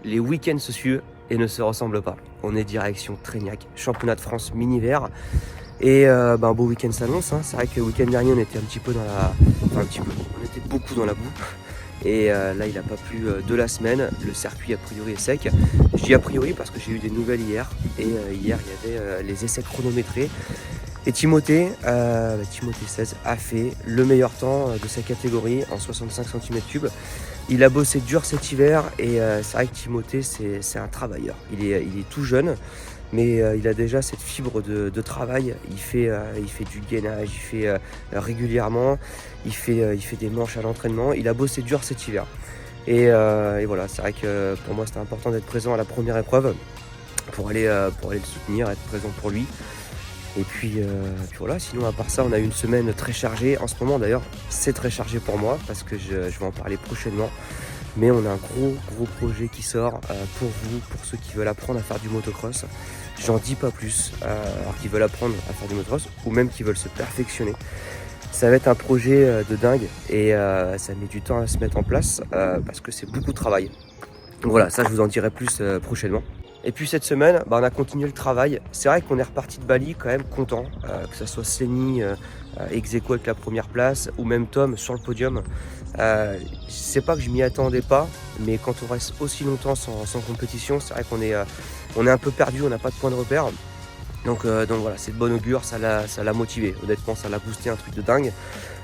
les week-ends se suivent et ne se ressemblent pas. On est direction Trégnac, championnat de France mini-vert. Et un beau week-end s'annonce, hein. C'est vrai que le week-end dernier on était un petit peu dans la... Enfin un petit peu, on était beaucoup dans la boue. Et là il n'a pas plu de la semaine, le circuit a priori est sec. Je dis a priori parce que j'ai eu des nouvelles hier. Et hier il y avait les essais chronométrés. Et Timothée 16 a fait le meilleur temps de sa catégorie en 65 cm3. Il a bossé dur cet hiver et c'est vrai que Timothée c'est un travailleur. Il est tout jeune, mais il a déjà cette fibre de travail. Il fait du gainage, il fait régulièrement, il fait des manches à l'entraînement. Il a bossé dur cet hiver. Et voilà, c'est vrai que pour moi c'était important d'être présent à la première épreuve pour aller le soutenir, être présent pour lui. Et puis voilà, sinon à part ça, on a eu une semaine très chargée. En ce moment d'ailleurs, c'est très chargé pour moi parce que je vais en parler prochainement. Mais on a un gros projet qui sort pour vous, pour ceux qui veulent apprendre à faire du motocross. J'en dis pas plus, alors qu'ils veulent apprendre à faire du motocross ou même qui veulent se perfectionner. Ça va être un projet de dingue et ça met du temps à se mettre en place parce que c'est beaucoup de travail. Donc voilà, ça je vous en dirai plus prochainement. Et puis cette semaine, on a continué le travail. C'est vrai qu'on est reparti de Bali quand même content, que ce soit Seni ex-aequo avec la première place ou même Tom sur le podium. C'est pas que je m'y attendais pas, mais quand on reste aussi longtemps sans compétition, c'est vrai qu'on est un peu perdu, on n'a pas de point de repère. Donc voilà, c'est de bon augure, ça l'a motivé. Honnêtement, ça l'a boosté, un truc de dingue.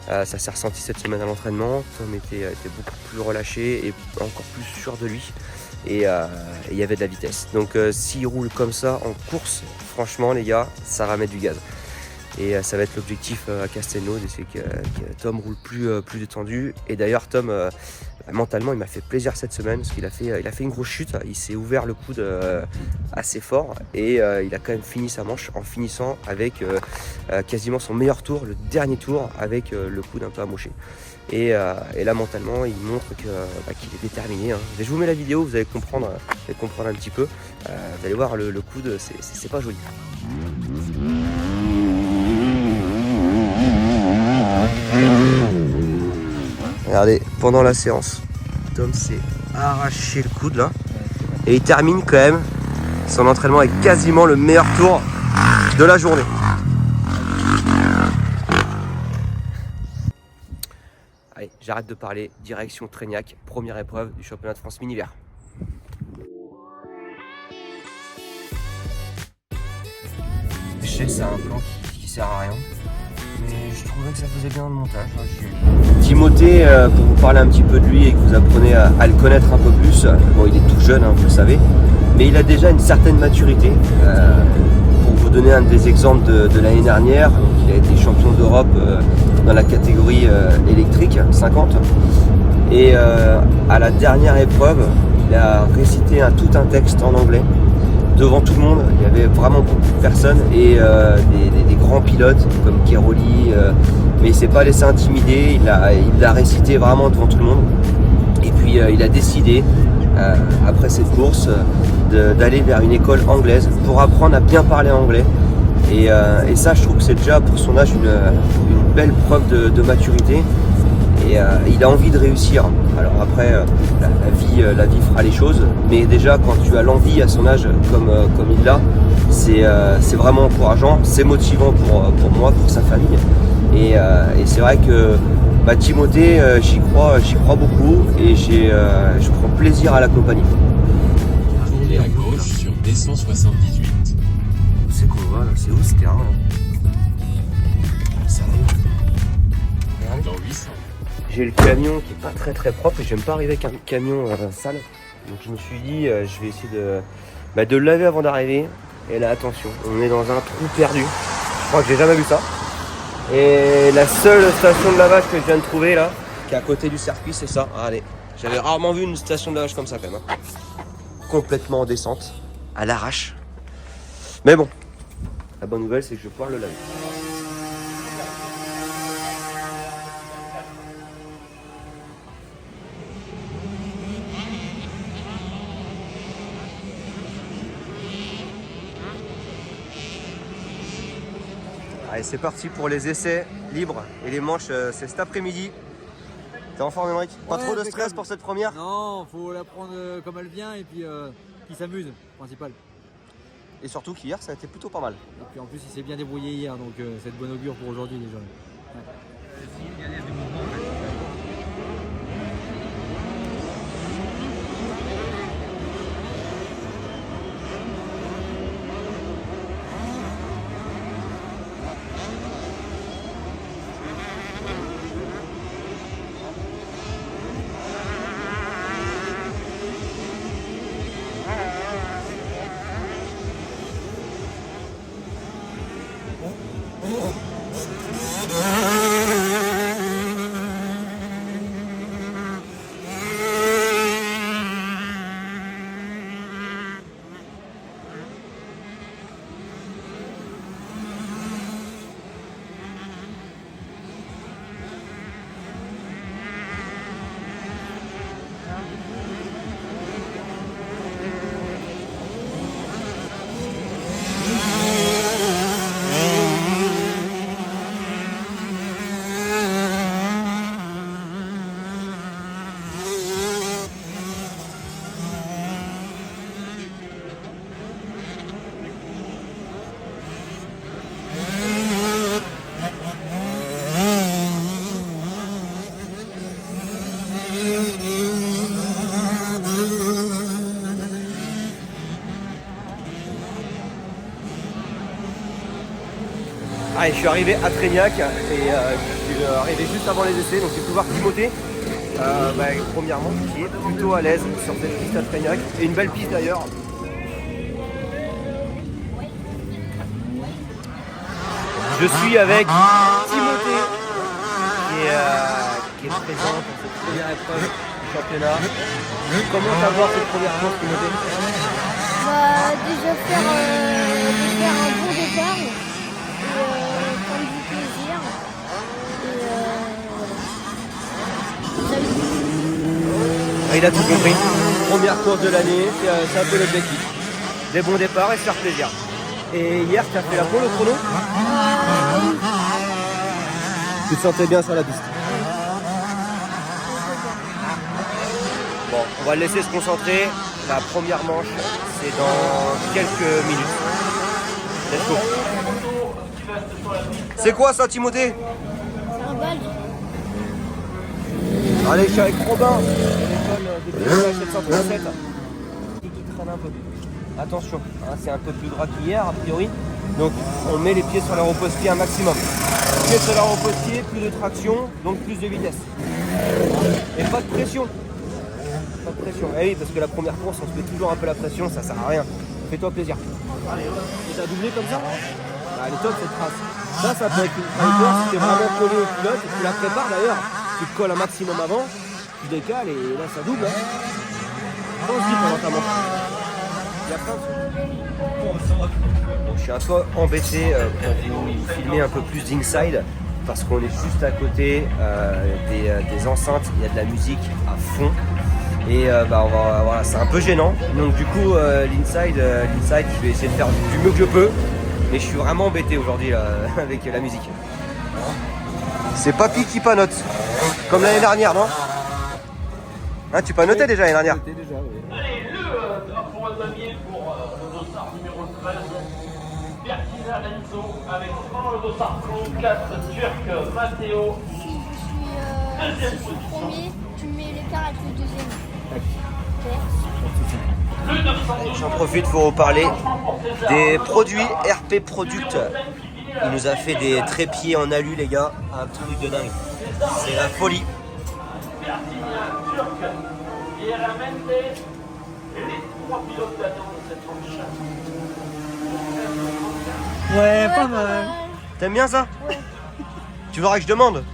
Ça s'est ressenti cette semaine à l'entraînement. Tom était beaucoup plus relâché et encore plus sûr de lui. Et il y avait de la vitesse. Donc s'il roule comme ça en course, franchement les gars, ça va mettre du gaz. Et ça va être l'objectif à Castelnau, c'est que Tom roule plus détendu. Et d'ailleurs Tom, mentalement, il m'a fait plaisir cette semaine parce qu'il a fait une grosse chute. Il s'est ouvert le coude assez fort et il a quand même fini sa manche en finissant avec quasiment son meilleur tour, le dernier tour, avec le coude un peu amoché. Et là mentalement il montre qu'il est déterminé, hein. Je vous mets la vidéo, vous allez comprendre un petit peu. Vous allez voir le coude, c'est pas joli. Regardez, pendant la séance, Tom s'est arraché le coude là. Et il termine quand même son entraînement avec quasiment le meilleur tour de la journée. Allez, j'arrête de parler, direction Trégnac, première épreuve du championnat de France mini-vert. Je sais, c'est un plan qui sert à rien, mais je trouvais que ça faisait bien le montage. Timothée, pour vous parler un petit peu de lui et que vous apprenez à le connaître un peu plus, bon, il est tout jeune, hein, vous le savez, mais il a déjà une certaine maturité. Pour vous donner un des exemples de l'année dernière, il a été champion d'Europe dans la catégorie électrique 50 et à la dernière épreuve il a récité tout un texte en anglais devant tout le monde. Il y avait vraiment beaucoup de personnes et des grands pilotes comme Keroli, mais il s'est pas laissé intimider, il l'a récité vraiment devant tout le monde. Et puis il a décidé après cette course d'aller vers une école anglaise pour apprendre à bien parler anglais. Et ça, je trouve que c'est déjà pour son âge une belle preuve de maturité. Et il a envie de réussir. Alors après, la vie fera les choses. Mais déjà, quand tu as l'envie à son âge comme il l'a, c'est vraiment encourageant. C'est motivant pour moi, pour sa famille. Et c'est vrai que Timothée, j'y crois beaucoup. Et je prends plaisir à l'accompagner. Tournez à gauche sur D178. C'est qu'on va là, c'est où ce terrain là? Ça arrive. Dans 800. J'ai le camion qui est pas très propre et j'aime pas arriver avec un camion sale. Donc je me suis dit je vais essayer de le laver avant d'arriver. Et là attention, on est dans un trou perdu. Je crois que j'ai jamais vu ça. Et la seule station de lavage que je viens de trouver là, qui est à côté du circuit, c'est ça. Allez, j'avais rarement vu une station de lavage comme ça quand même, hein. Complètement en descente, à l'arrache. Mais bon, la bonne nouvelle c'est que je vais pouvoir le laver. Allez, c'est parti pour les essais libres et les manches, c'est cet après-midi. T'es en forme, Émeric? Pas Ouais, trop de impeccable. stress pour cette première? Non, faut la prendre comme elle vient et puis qu'il s'amuse, principal. Et surtout qu'hier, ça a été plutôt pas mal. Et puis en plus, il s'est bien débrouillé hier, donc c'est de bon augure pour aujourd'hui déjà. Ouais. Ah, et je suis arrivé à Trégnac et je suis arrivé juste avant les essais, donc j'ai pu voir Timothée, premièrement, qui est plutôt à l'aise sur cette piste à Trégnac, et une belle piste d'ailleurs. Je suis avec Timothée, qui est présent pour cette première épreuve du championnat. Comment t'avoir cette première course, Timothée? Déjà faire un bon départ et prendre du plaisir. Ah, il a tout compris. Première course de l'année, c'est un peu l'objectif. Des bons départs et se faire plaisir. Et hier, tu as fait la pole au chrono? Tu te sentais bien sur la piste? Bon, on va le laisser se concentrer. La première manche, c'est dans quelques minutes. Let's go. C'est quoi ça, Timothée? C'est un badge. Allez, je suis avec Robin, de l'école de pilotage 737. Qui traîne un peu. Attention, hein, c'est un peu plus droit qu'hier, a priori. Donc, on met les pieds sur leur repose-pied un maximum. Pieds sur leur repose-pied, plus de traction, donc plus de vitesse. Et pas de pression. Pas de pression. Eh oui, parce que la première course, on se met toujours un peu la pression, ça sert à rien. Fais-toi plaisir. Et t'as doublé comme ça? Ah, elle est top cette trace. Ça peut être une trajectoire si t'es vraiment collé au pilote, et tu la prépares d'ailleurs. Tu te colles un maximum avant, tu décales et là ça double. Pense-y pendant ta manche. Il y a plein de... Bon, je suis un peu embêté pour vous filmer un peu plus d'inside parce qu'on est juste à côté des enceintes, il y a de la musique à fond. Et voilà, c'est un peu gênant. Donc du coup l'inside, je vais essayer de faire du mieux que je peux. Mais je suis vraiment embêté aujourd'hui avec la musique. C'est Papy qui panote. Comme l'année dernière, non? Hein, tu panotais déjà l'année dernière? Déjà, oui. Allez, le drapeau à damier pour le dossard numéro 13, Bertina Renzo, avec dans le dossard 34, Turc Matteo. Je suis premier, tu mets l'écart avec le deuxième. Le 912, J'en profite pour vous parler des produits RP Product. Il nous a fait des trépieds en alu, les gars. Un truc de dingue. C'est la folie. Bertina, Turc, Pierre Mendes, les trois pilotes gagnants de cette manche. Ouais, pas mal. T'aimes bien ça? Ouais. Tu voudrais que je demande?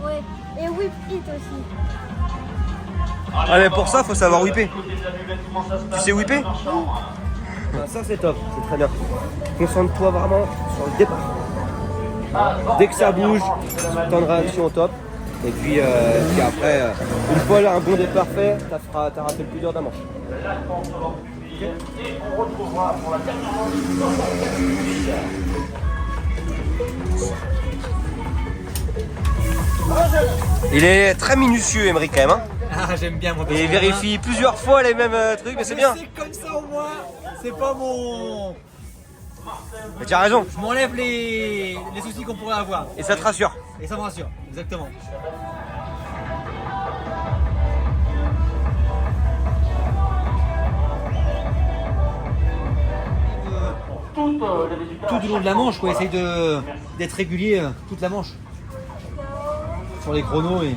Ouais. Et whip it aussi. Ah mais pour ça, faut savoir whipper. Tu sais whipper? Ça c'est top, c'est très bien. Concentre-toi vraiment sur le départ. Dès que ça bouge, temps de réaction au top. Et puis après, une fois là, un bon départ fait, t'auras fait le plus dur de la manche. Et on retrouvera pour la dernière manche. Il est très minutieux, Emery, quand même. Hein. Ah, j'aime bien mon Et il vérifie plusieurs fois les mêmes trucs, mais c'est bien. C'est comme ça au moins, c'est pas mon... Mais tu as raison. Je m'enlève les soucis qu'on pourrait avoir. Et ça te rassure. Et ça me rassure, exactement. Tout du long de la manche, quoi, essaye d'être régulier toute la manche. Sur les chronos et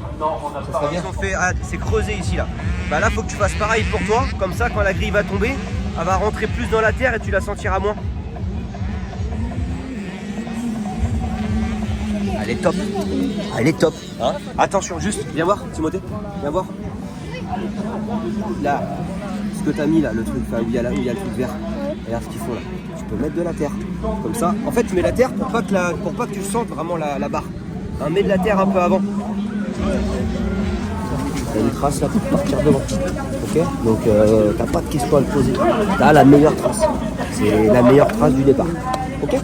ça serait bien. Ils ont fait, ah, c'est creusé ici là. Bah là faut que tu fasses pareil pour toi, comme ça quand la grille va tomber, elle va rentrer plus dans la terre et tu la sentiras moins. Elle est top. Elle est top. Hein, attention, juste, viens voir, Timothée. Viens voir. Là, ce que t'as mis là, le truc, où il y a le truc vert. Regarde ce qu'ils font là. Tu peux mettre de la terre. Comme ça. En fait, tu mets la terre pour pas que tu sentes vraiment la barre. Hein, mets de la terre un peu avant. Il y a une trace là pour partir devant. Ok. Donc t'as pas de question à le poser. T'as la meilleure trace. C'est la meilleure trace du départ. Ok.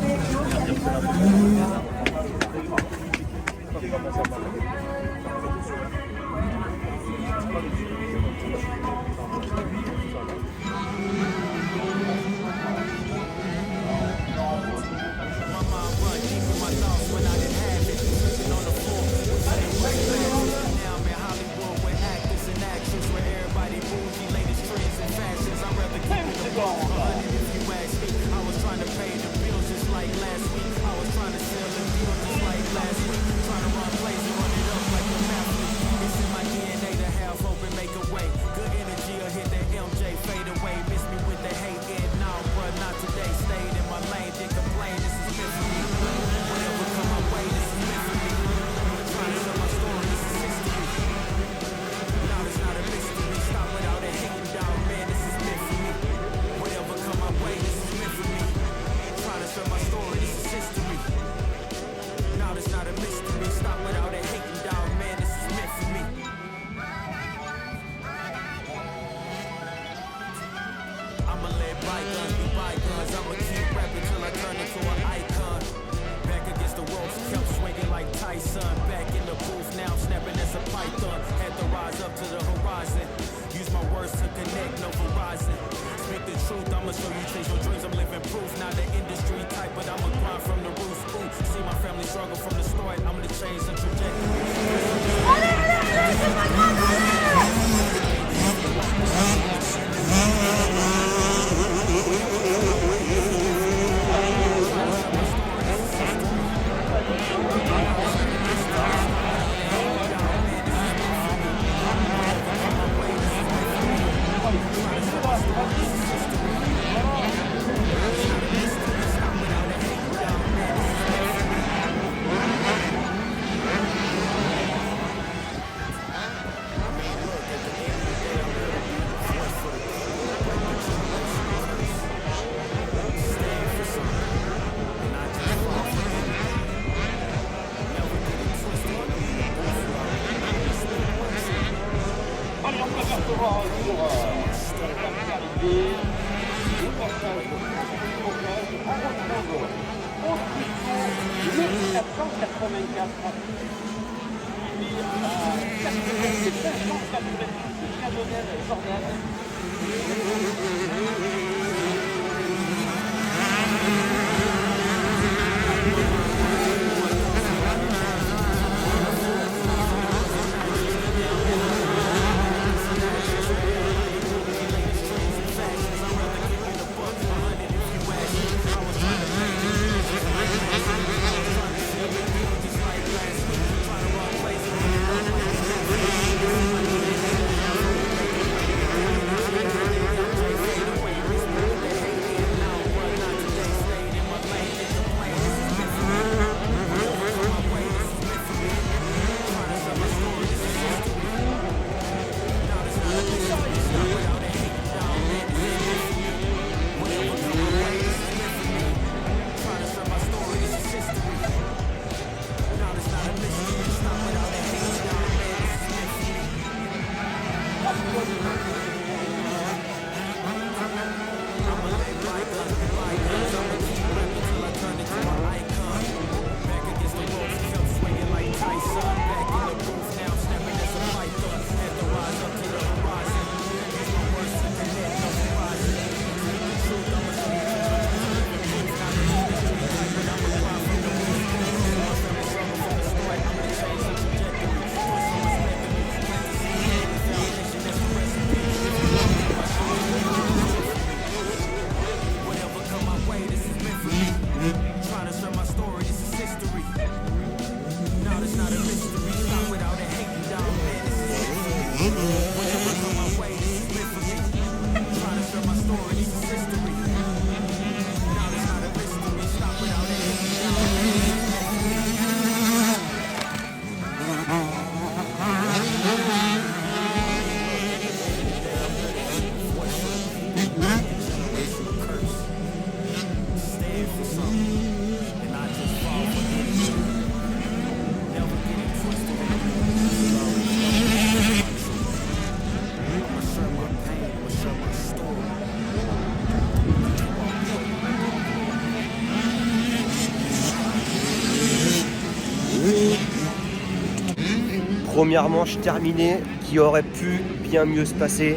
Première manche terminée qui aurait pu bien mieux se passer.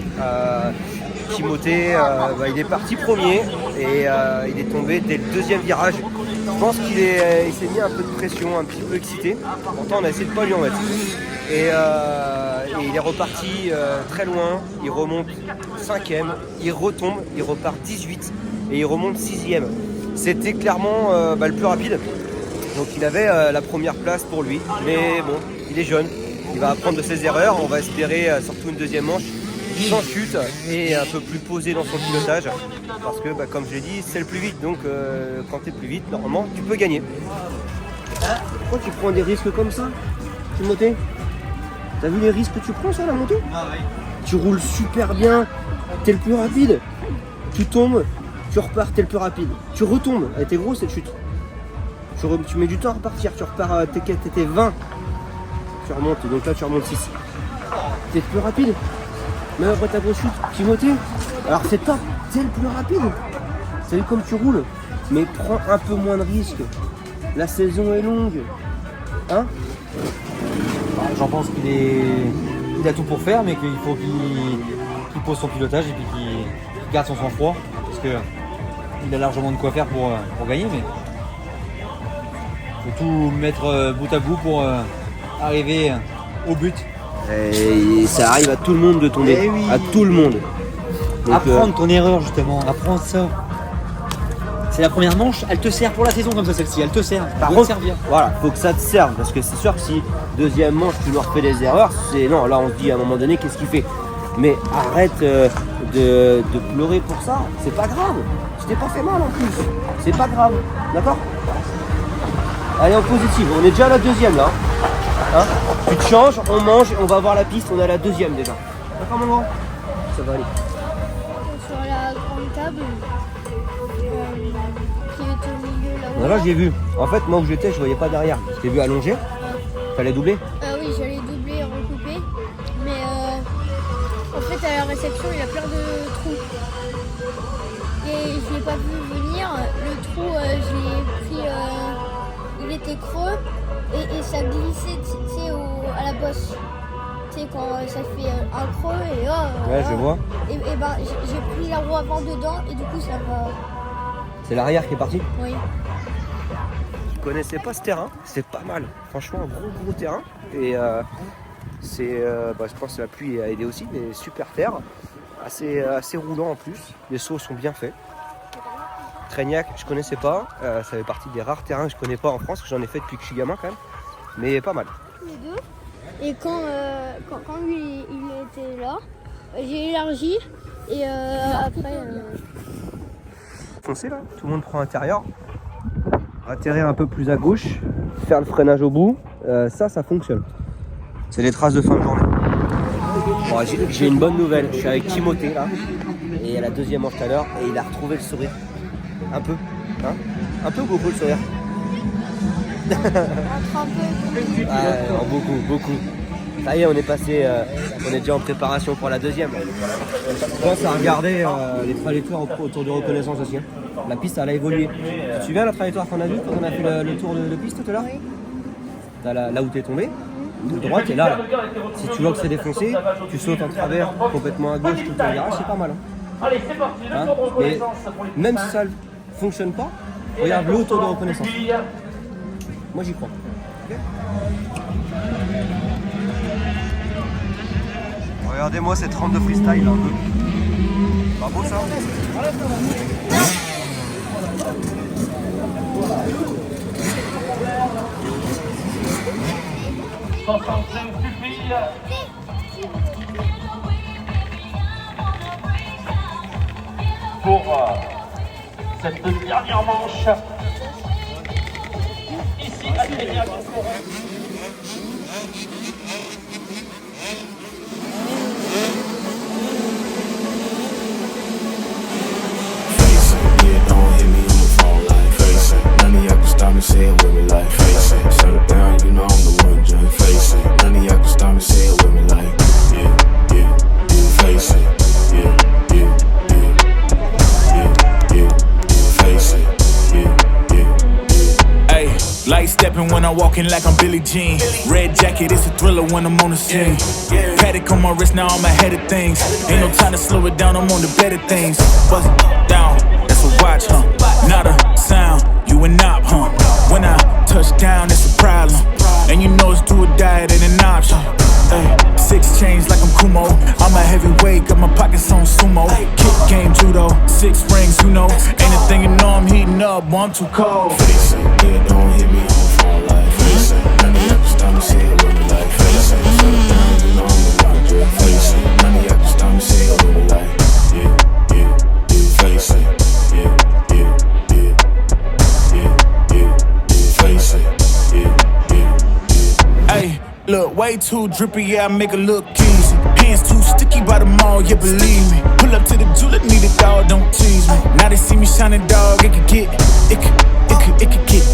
Timothée, il est parti premier et il est tombé dès le deuxième virage. Je pense qu'il s'est mis un peu de pression, un petit peu excité. Pourtant on a essayé de pas lui en mettre. Et il est reparti très loin, il remonte 5ème, il retombe, il repart 18 et il remonte 6ème. C'était clairement le plus rapide. Donc il avait la première place pour lui. Mais bon, il est jeune, il va apprendre de ses erreurs. On va espérer surtout une deuxième manche sans chute et un peu plus posé dans son pilotage. Parce que comme je l'ai dit, c'est le plus vite. Donc quand tu es plus vite, normalement, tu peux gagner. Pourquoi tu prends des risques comme ça, Timothée? T'as vu les risques que tu prends sur la moto? Ah oui. Tu roules super bien, t'es le plus rapide. Tu tombes, tu repars, t'es le plus rapide. Tu retombes, elle était grosse cette chute. Tu mets du temps à repartir, tu repars, t'étais 20. Tu remontes, donc là tu remontes 6. T'es le plus rapide. Même après ta grosse chute, Timothée. Alors c'est top, t'es le plus rapide. T'as vu comme tu roules. Mais prends un peu moins de risques. La saison est longue. Hein? J'en pense qu'il a tout pour faire, mais qu'il faut qu'il pose son pilotage et puis qu'il garde son sang-froid. Parce qu'il a largement de quoi faire pour gagner, mais il faut tout mettre bout à bout pour arriver au but. Et ça arrive à tout le monde de tomber. Eh oui. À tout le monde. Donc, apprendre ton erreur justement, apprendre ça. C'est la première manche, elle te sert pour la saison comme ça celle-ci, elle te sert. Par contre, servir. Voilà, faut que ça te serve parce que c'est sûr que si deuxième manche tu leur fais des erreurs, c'est non, là on se dit à un moment donné qu'est-ce qu'il fait. Mais arrête de pleurer pour ça, c'est pas grave. Tu t'es pas fait mal en plus, c'est pas grave, d'accord? Allez en positive, on est déjà à la deuxième là. Hein, tu te changes, on mange, on va voir la piste, on est à la deuxième déjà. D'accord mon grand? Ça va aller. Sur la grande table, qui est au milieu là-haut. Voilà, j'ai vu. En fait, moi où j'étais, je voyais pas derrière. Je t'ai vu allongé. Fallait doubler. Oui, j'allais doubler et recouper. Mais en fait, à la réception, il y a plein de trous. Et je l'ai pas vu venir. Le trou, je l'ai pris. Il était creux et ça glissait à la bosse. Tu sais, quand ça fait un creux et Ouais, je vois. Et j'ai pris la roue avant dedans et du coup, ça va. C'est l'arrière qui est parti. Oui. Je connaissais pas ce terrain, c'est pas mal. Franchement, un gros terrain. Et je pense que la pluie a aidé aussi, mais super terre. Assez roulant en plus. Les sauts sont bien faits. Trégnac, je connaissais pas. Ça fait partie des rares terrains que je connais pas en France. J'en ai fait depuis que je suis gamin quand même. Mais pas mal. Les deux. Et quand lui il était là, j'ai élargi et après. Foncez là, tout le monde prend intérieur. Atterrir un peu plus à gauche, faire le freinage au bout, ça fonctionne. C'est les traces de fin de journée. Bon, j'ai une bonne nouvelle, je suis avec Timothée là, et à la deuxième manche tout à l'heure, et il a retrouvé le sourire. Un peu, hein? Un peu ou beaucoup le sourire? Beaucoup. Ça y est, on est passé, on est déjà en préparation pour la deuxième. Je pense à regarder les trajectoires autour de reconnaissance aussi. Hein. La piste, elle a évolué. Tu te souviens la trajectoire qu'on a vue quand on a fait le tour de piste tout à l'heure? Oui. T'as là où tu es tombé, de droite, et là. Si tu vois que c'est défoncé, tu sautes en travers complètement à gauche tout le virage, c'est pas mal. Hein. Allez, c'est parti, le tour de reconnaissance pour les même si ça ne fonctionne pas, regarde le tour de reconnaissance. Moi j'y crois. Okay. Regardez-moi cette rampe de freestyle là, un peu. Pas beau ça? 65 pupilles. Pour cette dernière manche. Ici à Trégnac. Stop me saying with me like face it. Shut it down, you know I'm the one, just face it. None of y'all can stop me saying with me like yeah, face it. Yeah, face it. Yeah. Hey, light step stepping when I'm walking like I'm Billie Jean. Red jacket, it's a thriller when I'm on the scene. Paddock on my wrist, now I'm ahead of things. Ain't no time to slow it down, I'm on the better things. Bust it down, that's a watch, huh? Not a sound, you a knob, huh? When I touch down, it's a problem. And you know it's do or die, it ain't an option. Ay, 6 chains like I'm Kumo. I'm a heavyweight, got my pockets on sumo. Kick game, judo, 6 rings, you know. Anything you know, I'm heating up, boy, I'm too cold. Face it, yeah, don't hit me on the phone like face it. None of y'all can stop me, say it with me like face it. Shut it down, you know I'm the one, just face it. None of y'all can stop me, say it with me like yeah, yeah, yeah, face it. Yeah, yeah, yeah, yeah, yeah, yeah, face it. Yeah, yeah, yeah. Ay, look, way too drippy, yeah, I make it look easy. Hands too sticky by the mall, yeah, believe me. Pull up to the julep, need a dog, don't tease me. Now they see me shining, dog, it could get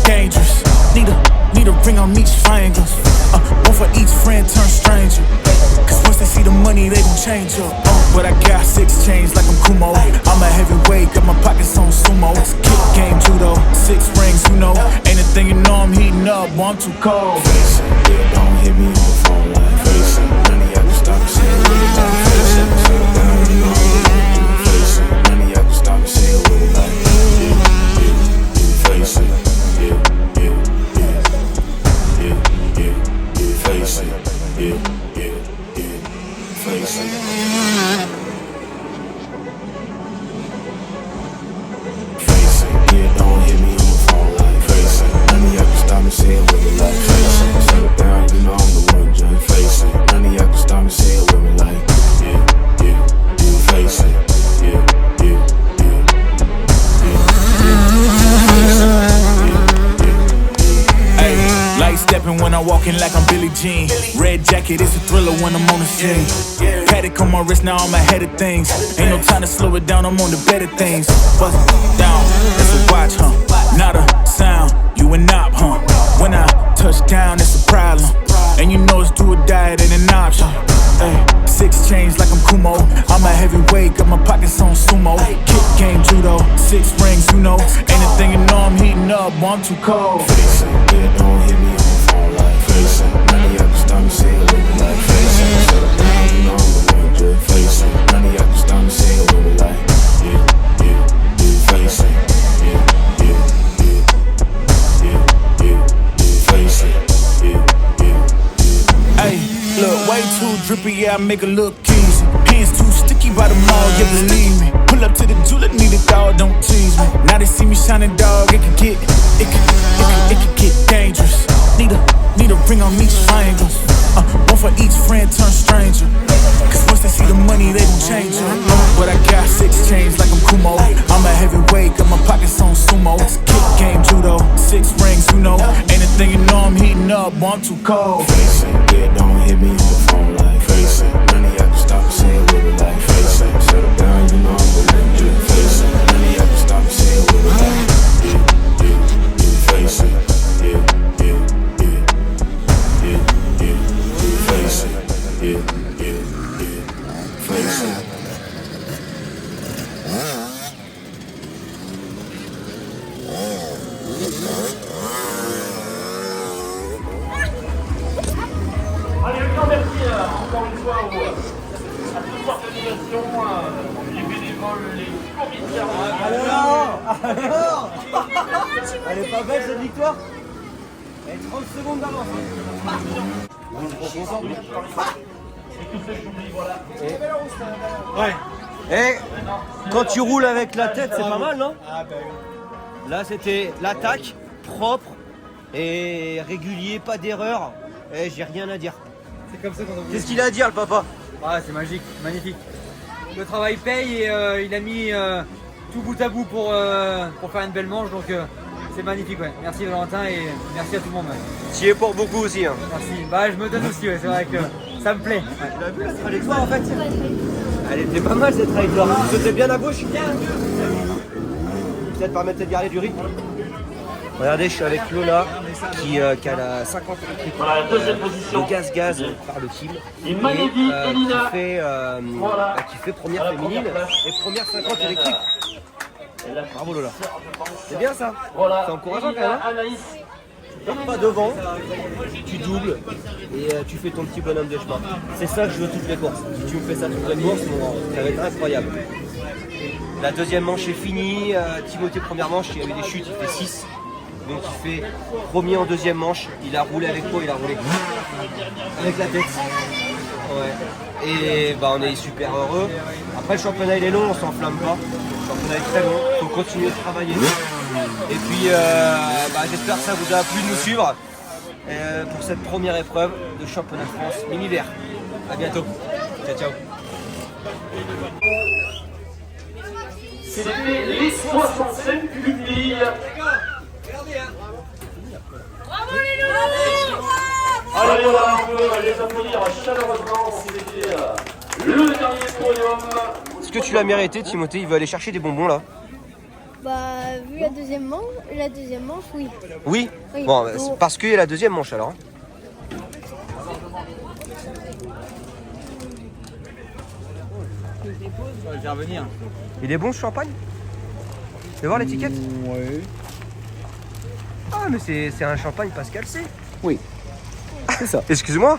dangerous. Need a ring on each finger. One for each friend turn stranger. Cause once they see the money, they gon' change up. But I got 6 chains like I'm Kumo. I'm a heavyweight, got my pockets on sumo. Kick game, judo, 6 rings, you know. Anything you know, I'm heating up, boy, I'm too cold. Face it, yeah, don't hit me on the phone like face it. None of y'all can stop me, say it with me like face it. Shut it down, you know I'm the one, just face it. None of y'all can stop me, say it with me like yeah, yeah, yeah, face it. Yeah, yeah, yeah, yeah, yeah, yeah, face it. Yeah, yeah, yeah, face it. Face it, yeah, don't hit me on the phone like face it. None of y'all can stop me, say it with me like face it. Shut it down, you know I'm the one, just face it. None of y'all can stop me, say it with me like yeah, yeah, yeah, face it. Yeah, yeah, yeah, yeah, yeah, face it. Ay, light stepping when I'm walking like I'm Billie Jean. Red jacket, it's a thriller when I'm on the scene. Paddock on my wrist, now I'm ahead of things. Ain't no time to slow it down, I'm on the better things. Bust it down, that's a watch, huh? Not a sound, you a knob, huh? When I touch down, it's a problem. And you know it's do or die, it ain't an option. Ay, 6 chains like I'm Kumo. I'm a heavyweight, got my pockets on sumo. Kick game, judo, 6 rings, you know. Anything you know, I'm heating up, boy, I'm too cold. Face it, yeah, don't hit me on the phone like face it. None of y'all can stop me, say it with me like face it. Shut it down, you know I'm the one, just face it. None of y'all can stop me, say it with me like yeah, yeah, yeah, face it. Yeah, yeah, yeah, yeah, yeah, yeah, face it. Yeah, yeah, yeah. Ay, look, way too drippy, yeah, I make it look easy. Hands too sticky by the mall, yeah, believe me. Pull up to the julep, need a dog, don't tease me. Now they see me shining, dog, it could get dangerous. Need a ring on each finger. One for each friend turn stranger. Cause once they see the money, they gon' change up. But I got 6 chains like I'm Kumo. I'm a heavyweight, got my pockets on sumo. Kick game, judo, 6 rings, you know. Anything you know, I'm heating up, boy, I'm too cold. Face it, yeah, don't hit me on the phone like face it. None of y'all can stop me, say it with me like face it. Shut it down, you know I'm the one, just face it. None of y'all can stop me, say it with me like yeah, yeah, yeah, face it. Yeah, yeah, yeah, yeah, yeah, yeah, face it. Yeah, yeah, yeah, face it. Allez, un grand merci encore une fois à toute l'organisation, les bénévoles, les commissaires. Elle est pas belle cette victoire? Elle est 30 secondes d'avance. Ouais. Et quand tu roules avec la tête, c'est pas mal, non? Là, c'était l'attaque propre et régulier, pas d'erreur. Et j'ai rien à dire. C'est comme ça qu'on a voulu. Qu'est-ce qu'il a à dire, le papa? Ah, c'est magique, magnifique. Le travail paye et il a mis tout bout à bout pour faire une belle manche, donc c'est magnifique, ouais. Merci Valentin et merci à tout le monde. Ouais. Tu y es pour beaucoup aussi. Hein. Merci. Bah, je me donne aussi, ouais, c'est vrai que ça me plaît. Ouais. Tu l'as vu la trajectoire en fait? Elle était pas mal cette trajectoire. Tu sautais bien à gauche? Peut-être permettre de garder du rythme. Regardez, je suis avec Lola qui a la 50 électrique Voilà, deuxième position. de gaz par le team Et Malédi, Elina. qui fait première féminine et première 50 électrique. Bravo Lola. C'est bien ça. Voilà. C'est encourageant quand même. Hein. Anaïs, hop, pas devant, tu doubles et tu fais ton petit bonhomme de chemin. C'est ça que je veux toutes les courses. Si tu me fais ça toutes les courses, ça va être incroyable. La deuxième manche est finie. Timothée, première manche, il y avait des chutes, il fait 6. Donc il fait premier en deuxième manche. Il a roulé avec quoi? Il a roulé avec la tête. Ouais. Et bah, on est super heureux. Après, le championnat il est long, on s'enflamme pas. Le championnat est très long, il faut continuer de travailler. Et puis bah, j'espère que ça vous a plu de nous suivre pour cette première épreuve de championnat de France mini-vert. A bientôt. Ciao, ciao. C'était les 65 filles. Allez, on va les applaudir chaleureusement. C'était le dernier podium. Est-ce que tu l'as mérité, Timothée? Il veut aller chercher des bonbons là. Bah, vu la deuxième manche, oui. Oui, Oui. bon, c'est parce qu'il y a la deuxième manche alors. On va le faire venir. Il est bon ce champagne? Tu veux voir l'étiquette? Ouais. Ah mais c'est un champagne Pascal C. Oui. C'est ça. Excuse-moi.